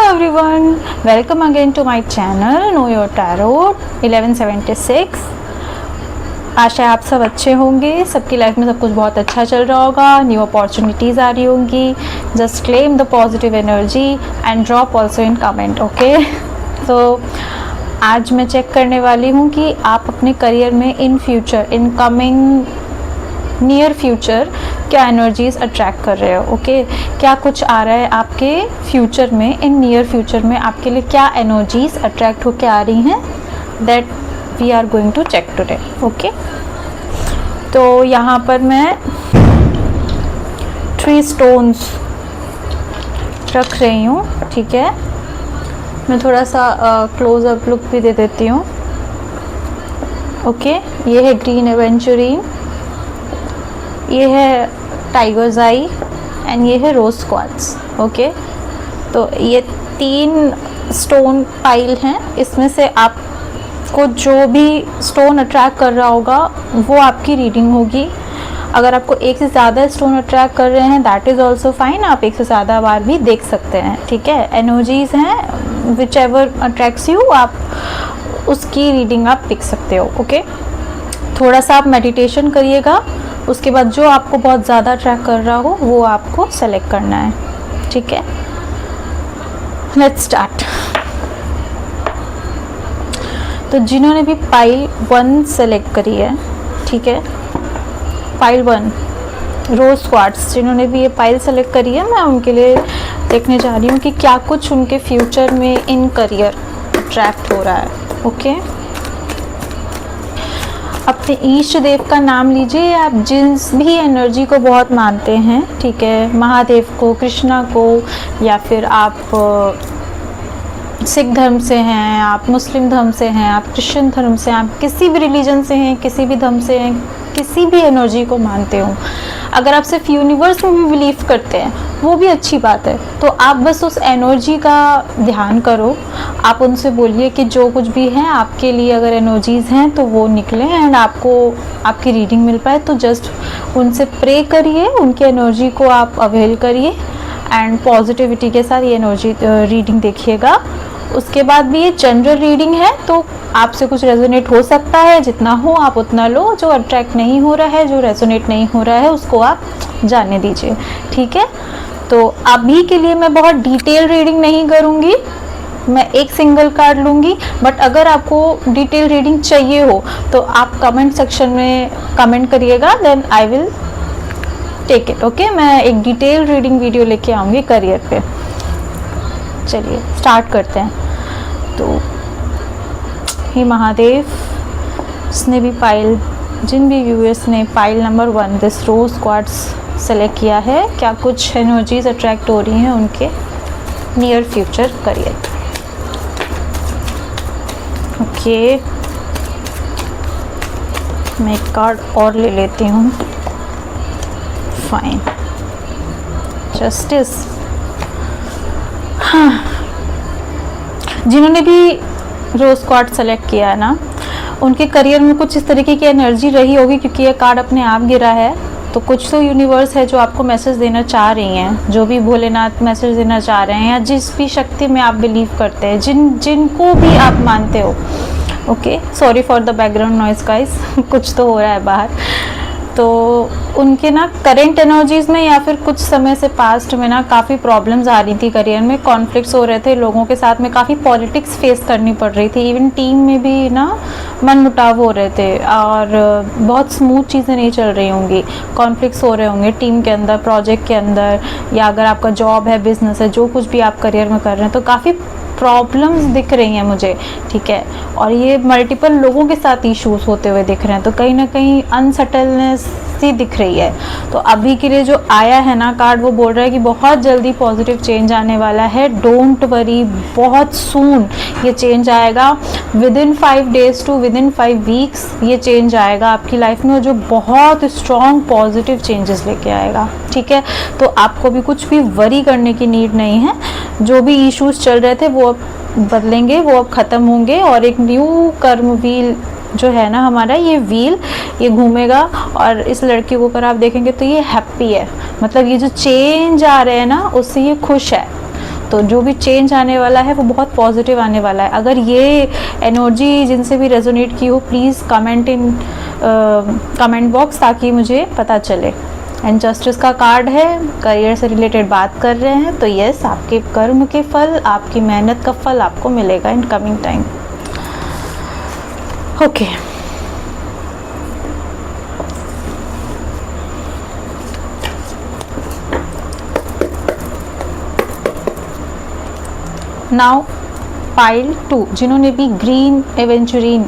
everyone, welcome again to my channel Know Your Tarot 1176। आशा है आप सब अच्छे होंगे, सबकी लाइफ में सब कुछ बहुत अच्छा चल रहा होगा, न्यू अपॉर्चुनिटीज़ आ रही होंगी। Just claim the positive energy and drop also in comment, okay. तो आज मैं चेक करने वाली हूँ कि आप अपने करियर में in future, in coming near future क्या एनर्जीज़ अट्रैक्ट कर रहे हो, ओके। क्या कुछ आ रहा है आपके फ्यूचर में, इन नियर फ्यूचर में आपके लिए क्या एनर्जीज़ अट्रैक्ट होके आ रही हैं, that we are going to check today, okay. तो यहाँ पर मैं 3 स्टोन्स रख रही हूँ, ठीक है। मैं थोड़ा सा क्लोजअप लुक भी दे देती हूँ, ओके। ये है ग्रीन एवेंचुरीन, ये है टाइगर्स आई एंड ये है रोज क्वार्ट्ज, ओके। तो ये 3 स्टोन पाइल हैं, इसमें से आपको जो भी स्टोन अट्रैक्ट कर रहा होगा वो आपकी रीडिंग होगी। अगर आपको एक से ज़्यादा स्टोन अट्रैक्ट कर रहे हैं दैट इज़ ऑल्सो फाइन, आप एक से ज़्यादा बार भी देख सकते हैं, ठीक है। एनर्जीज़ हैं, विच एवर अट्रैक्ट्स यू, आप उसकी रीडिंग आप देख सकते हो, ओके। थोड़ा सा आप मेडिटेशन करिएगा, उसके बाद जो आपको बहुत ज़्यादा अट्रैक्ट कर रहा हो वो आपको सेलेक्ट करना है, ठीक है। Let's start. तो जिन्होंने भी पाइल 1 सेलेक्ट करी है, ठीक है, पाइल 1 रोज क्वार्ट्ज, जिन्होंने भी ये पाइल सेलेक्ट करी है, मैं उनके लिए देखने जा रही हूँ कि क्या कुछ उनके फ्यूचर में इन करियर अट्रैक्ट हो रहा है, ओके। अपने इष्ट देव का नाम लीजिए, आप जिस भी एनर्जी को बहुत मानते हैं, ठीक है, महादेव को, कृष्णा को, या फिर आप सिख धर्म से हैं, आप मुस्लिम धर्म से हैं, आप क्रिश्चियन धर्म से हैं, आप किसी भी रिलीजन से हैं, किसी भी धर्म से हैं, किसी भी एनर्जी को मानते हो, अगर आप सिर्फ यूनिवर्स में भी बिलीव करते हैं वो भी अच्छी बात है। तो आप बस उस एनर्जी का ध्यान करो, आप उनसे बोलिए कि जो कुछ भी है आपके लिए अगर एनर्जीज़ हैं तो वो निकले एंड आपको आपकी रीडिंग मिल पाए। तो जस्ट उनसे प्रे करिए, उनकी एनर्जी को आप अवेल करिए एंड पॉजिटिविटी के साथ ये एनर्जी रीडिंग देखिएगा। उसके बाद भी ये जनरल रीडिंग है, तो आपसे कुछ रेजोनेट हो सकता है, जितना हो आप उतना लो, जो अट्रैक्ट नहीं हो रहा है, जो रेजोनेट नहीं हो रहा है उसको आप जाने दीजिए, ठीक है। तो अभी के लिए मैं बहुत डिटेल रीडिंग नहीं करूँगी, मैं एक सिंगल कार्ड लूँगी, बट अगर आपको डिटेल रीडिंग चाहिए हो तो आप कमेंट सेक्शन में कमेंट करिएगा, then I will take it, okay. मैं एक डिटेल रीडिंग वीडियो लेके आऊँगी करियर पे। चलिए स्टार्ट करते हैं। तो हे महादेव, जिसने भी पाइल, जिन भी व्यूअर्स ने pile number 1 this rose quartz select किया है, क्या कुछ एनर्जीज अट्रैक्ट हो रही हैं उनके नियर फ्यूचर करियर, ओके। मैं एक कार्ड और ले लेती हूँ, फाइन, जस्टिस। हाँ, जिन्होंने भी रोज क्वार्ट्ज सेलेक्ट किया है ना, उनके करियर में कुछ इस तरीके की एनर्जी रही होगी, क्योंकि ये कार्ड अपने आप गिरा है। तो कुछ तो यूनिवर्स है जो आपको मैसेज देना चाह रही हैं, जो भी भोलेनाथ मैसेज देना चाह रहे हैं, या जिस भी शक्ति में आप बिलीव करते हैं, जिनको भी आप मानते हो, okay. Sorry for the background noise guys, कुछ तो हो रहा है बाहर। तो उनके ना करेंट एनर्जीज़ में या फिर कुछ समय से पास्ट में ना काफ़ी प्रॉब्लम्स आ रही थी करियर में, कॉन्फ्लिक्ट्स हो रहे थे लोगों के साथ में, काफ़ी पॉलिटिक्स फेस करनी पड़ रही थी, इवन टीम में भी ना मनमुटाव हो रहे थे और बहुत स्मूथ चीज़ें नहीं चल रही होंगी, कॉन्फ्लिक्ट्स हो रहे होंगे टीम के अंदर, प्रोजेक्ट के अंदर, या अगर आपका जॉब है, बिजनेस है, जो कुछ भी आप करियर में कर रहे हैं, तो काफ़ी प्रॉब्लम्स दिख रही हैं मुझे, ठीक है। और ये मल्टीपल लोगों के साथ इश्यूज होते हुए दिख रहे हैं, तो कहीं ना कहीं अनसेटलनेस सी दिख रही है। तो अभी के लिए जो आया है ना कार्ड, वो बोल रहा है कि बहुत जल्दी पॉजिटिव चेंज आने वाला है, डोंट वरी, बहुत सून ये चेंज आएगा, within 5 days to within 5 weeks ये चेंज आएगा आपकी लाइफ में, जो बहुत स्ट्रॉन्ग पॉजिटिव चेंजेस लेके आएगा, ठीक है। तो आपको भी कुछ भी वरी करने की नीड नहीं है, जो भी इश्यूज चल रहे थे वो अब बदलेंगे, वो अब ख़त्म होंगे, और एक न्यू कर्म व्हील जो है ना हमारा, ये व्हील ये घूमेगा। और इस लड़की को अगर आप देखेंगे तो ये हैप्पी है, मतलब ये जो चेंज आ रहे हैं ना उससे ये खुश है, तो जो भी चेंज आने वाला है वो बहुत पॉजिटिव आने वाला है। अगर ये एनर्जी जिनसे भी रेजोनेट की हो, please comment in comment box, ताकि मुझे पता चले। एंड जस्टिस का कार्ड है, करियर से रिलेटेड बात कर रहे हैं, तो यस, आपके कर्म के फल, आपकी मेहनत का फल आपको मिलेगा in coming time. Okay, now pile 2, जिन्होंने भी ग्रीन एवेंचुरीन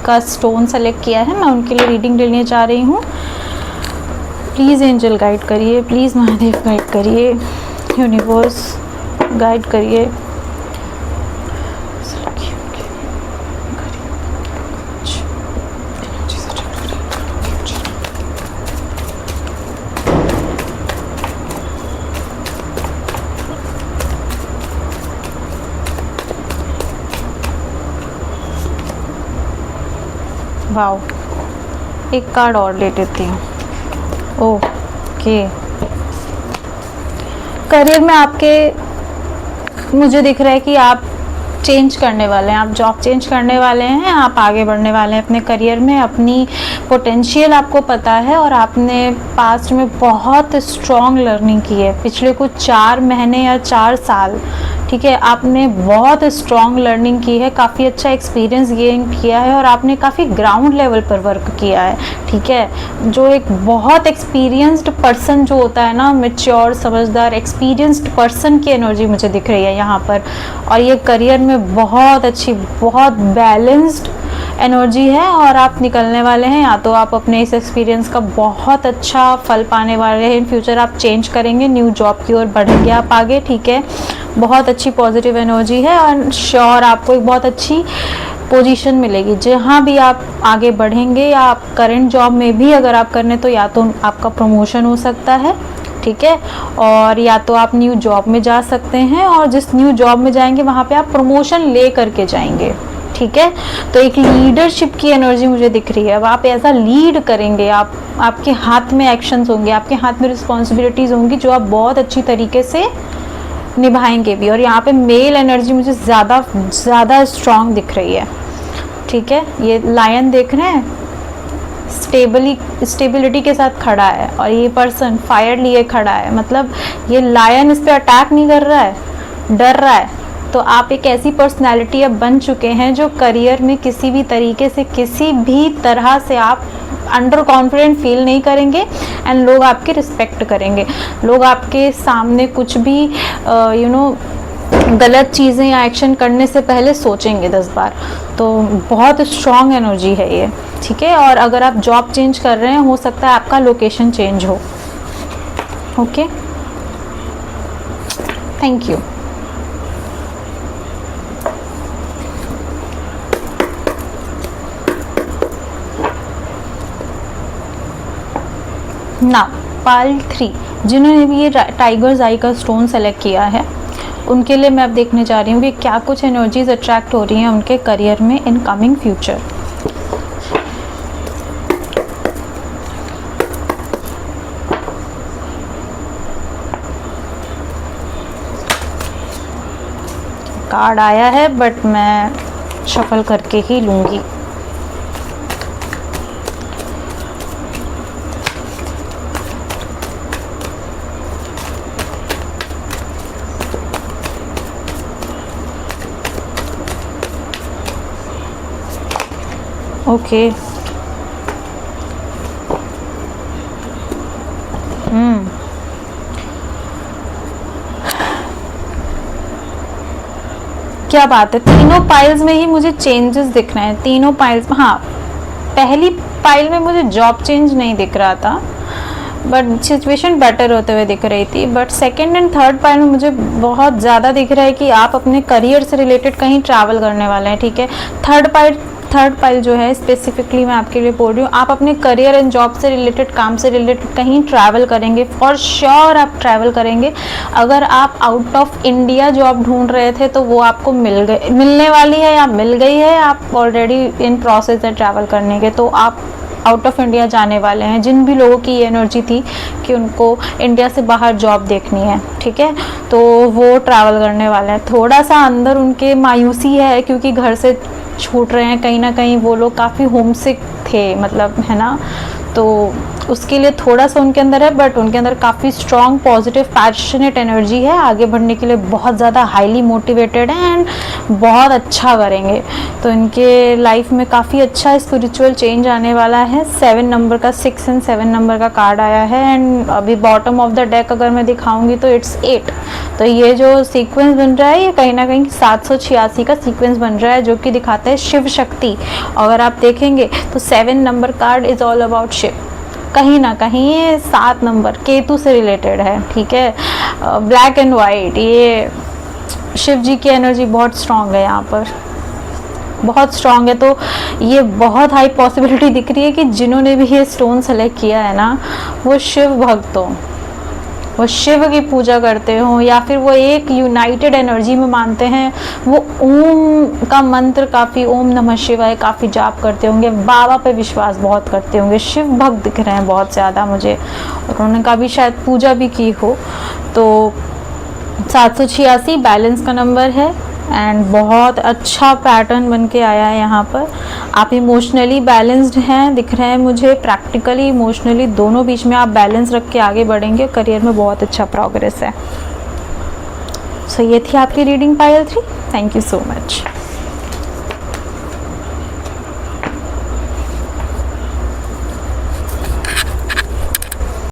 का स्टोन सेलेक्ट किया है, मैं उनके लिए रीडिंग लेने जा रही हूँ। प्लीज़ एंजल गाइड करिए, प्लीज़ महादेव गाइड करिए, यूनिवर्स गाइड करिए। वाओ, एक कार्ड और ले लेती हूँ। ओके, करियर में आपके मुझे दिख रहा है कि आप चेंज करने वाले हैं, आप जॉब चेंज करने वाले हैं, आप आगे बढ़ने वाले हैं अपने करियर में। अपनी पोटेंशियल आपको पता है और आपने पास्ट में बहुत स्ट्रॉन्ग लर्निंग की है। पिछले कुछ 4 महीने या 4 साल, ठीक है, आपने बहुत स्ट्रॉन्ग लर्निंग की है, काफ़ी अच्छा एक्सपीरियंस गेन किया है और आपने काफ़ी ग्राउंड लेवल पर वर्क किया है, ठीक है। जो एक बहुत एक्सपीरियंस्ड पर्सन जो होता है ना, मैच्योर, समझदार, एक्सपीरियंस्ड पर्सन की एनर्जी मुझे दिख रही है यहाँ पर। और ये करियर में बहुत अच्छी, बहुत बैलेंस्ड एनर्जी है और आप निकलने वाले हैं। या तो आप अपने इस एक्सपीरियंस का बहुत अच्छा फल पाने वाले हैं, इन फ्यूचर आप चेंज करेंगे, न्यू जॉब की ओर बढ़ेंगे आप आगे, ठीक है। बहुत अच्छी पॉजिटिव एनर्जी है और श्योर आपको एक बहुत अच्छी पोजीशन मिलेगी जहाँ भी आप आगे बढ़ेंगे। या आप करंट जॉब में भी अगर आप करने, तो या तो आपका प्रमोशन हो सकता है, ठीक है, और या तो आप न्यू जॉब में जा सकते हैं और जिस न्यू जॉब में जाएंगे वहाँ पे आप प्रमोशन ले करके जाएंगे, ठीक है। तो एक लीडरशिप की एनर्जी मुझे दिख रही है। अब आप ऐसा लीड करेंगे, आपके हाथ में एक्शंस होंगे, आपके हाथ में रिस्पॉन्सिबिलिटीज़ होंगी जो आप बहुत अच्छी तरीके से निभाएंगे भी। और यहाँ पे मेल एनर्जी मुझे ज़्यादा स्ट्रॉन्ग दिख रही है, ठीक है। ये लायन देख रहे हैं, स्टेबिलिटी के साथ खड़ा है और ये पर्सन फायर लिए खड़ा है, मतलब ये लायन इस पे अटैक नहीं कर रहा है, डर रहा है। तो आप एक ऐसी पर्सनैलिटी अब बन चुके हैं जो करियर में किसी भी तरीके से, किसी भी तरह से आप अंडर कॉन्फिडेंट फील नहीं करेंगे एंड लोग आपकी रिस्पेक्ट करेंगे। लोग आपके सामने कुछ भी गलत चीज़ें या एक्शन करने से पहले सोचेंगे 10 बार। तो बहुत स्ट्रॉन्ग एनर्जी है ये, ठीक है। और अगर आप जॉब चेंज कर रहे हैं, हो सकता है आपका लोकेशन चेंज हो। Okay, thank you. ना पाल 3, जिन्होंने भी ये टाइगर्स आई का स्टोन सेलेक्ट किया है, उनके लिए मैं अब देखने जा रही हूँ कि क्या कुछ एनर्जीज अट्रैक्ट हो रही हैं उनके करियर में इन कमिंग फ्यूचर। कार्ड आया है बट मैं शफल करके ही लूँगी। ओके, क्या बात है, तीनों पाइल्स में ही मुझे चेंजेस दिख रहे हैं। तीनों पाइल्स, हाँ, पहली पाइल में मुझे जॉब चेंज नहीं दिख रहा था बट सिचुएशन बेटर होते हुए दिख रही थी। But second and third pile में मुझे बहुत ज़्यादा दिख रहा है कि आप अपने करियर से रिलेटेड कहीं ट्रैवल करने वाले हैं, ठीक है। थर्ड पाइल जो है स्पेसिफिकली मैं आपके लिए बोल रही हूँ, आप अपने करियर एंड जॉब से रिलेटेड, काम से रिलेटेड कहीं ट्रैवल करेंगे, फॉर श्योर आप ट्रैवल करेंगे। अगर आप आउट ऑफ इंडिया जॉब ढूंढ रहे थे तो वो आपको मिलने वाली है या मिल गई है, आप ऑलरेडी इन प्रोसेस है ट्रैवल करने के, तो आप आउट ऑफ इंडिया जाने वाले हैं, जिन भी लोगों की ये एनर्जी थी कि उनको इंडिया से बाहर जॉब देखनी है, ठीक है, तो वो ट्रैवल करने वाले हैं। थोड़ा सा अंदर उनके मायूसी है क्योंकि घर से छूट रहे हैं, कहीं ना कहीं वो लोग काफ़ी होमसिक थे, मतलब है ना, तो उसके लिए थोड़ा सा उनके अंदर है, बट उनके अंदर काफ़ी स्ट्रॉन्ग पॉजिटिव पैशनेट एनर्जी है, आगे बढ़ने के लिए बहुत ज़्यादा हाईली मोटिवेटेड है एंड बहुत अच्छा करेंगे। तो इनके लाइफ में काफ़ी अच्छा स्पिरिचुअल चेंज आने वाला है। 7 नंबर का 6 एंड 7 नंबर का कार्ड आया है एंड अभी बॉटम ऑफ द डेक अगर मैं दिखाऊंगी तो इट्स 8। तो ये जो सीक्वेंस बन रहा है ये कहीं ना कहीं 786 का सीक्वेंस बन रहा है, जो कि दिखाता है शिव शक्ति। अगर आप देखेंगे तो 7 number card is all about Shiv, कहीं ना कहीं ये 7 नंबर केतु से रिलेटेड है, ठीक है। ब्लैक एंड वाइट, ये शिव जी की एनर्जी बहुत स्ट्रांग है यहाँ पर, बहुत स्ट्रांग है। तो ये बहुत हाई पॉसिबिलिटी दिख रही है कि जिन्होंने भी ये स्टोन सेलेक्ट किया है ना, वो शिव भक्त हो, वो शिव की पूजा करते हो, या फिर वो एक यूनाइटेड एनर्जी में मानते हैं। वो ओम का मंत्र काफ़ी, ओम नमः शिवाय काफ़ी जाप करते होंगे, बाबा पे विश्वास बहुत करते होंगे, शिव भक्त दिख रहे हैं बहुत ज़्यादा मुझे, और उन्होंने कभी शायद पूजा भी की हो। तो 786 बैलेंस का नंबर है एंड बहुत अच्छा पैटर्न बन के आया है यहाँ पर। आप इमोशनली बैलेंस्ड हैं दिख रहे हैं मुझे, प्रैक्टिकली इमोशनली दोनों बीच में आप बैलेंस रख के आगे बढ़ेंगे, करियर में बहुत अच्छा प्रोग्रेस है। सो ये थी आपकी reading Payal 3। Thank you so much.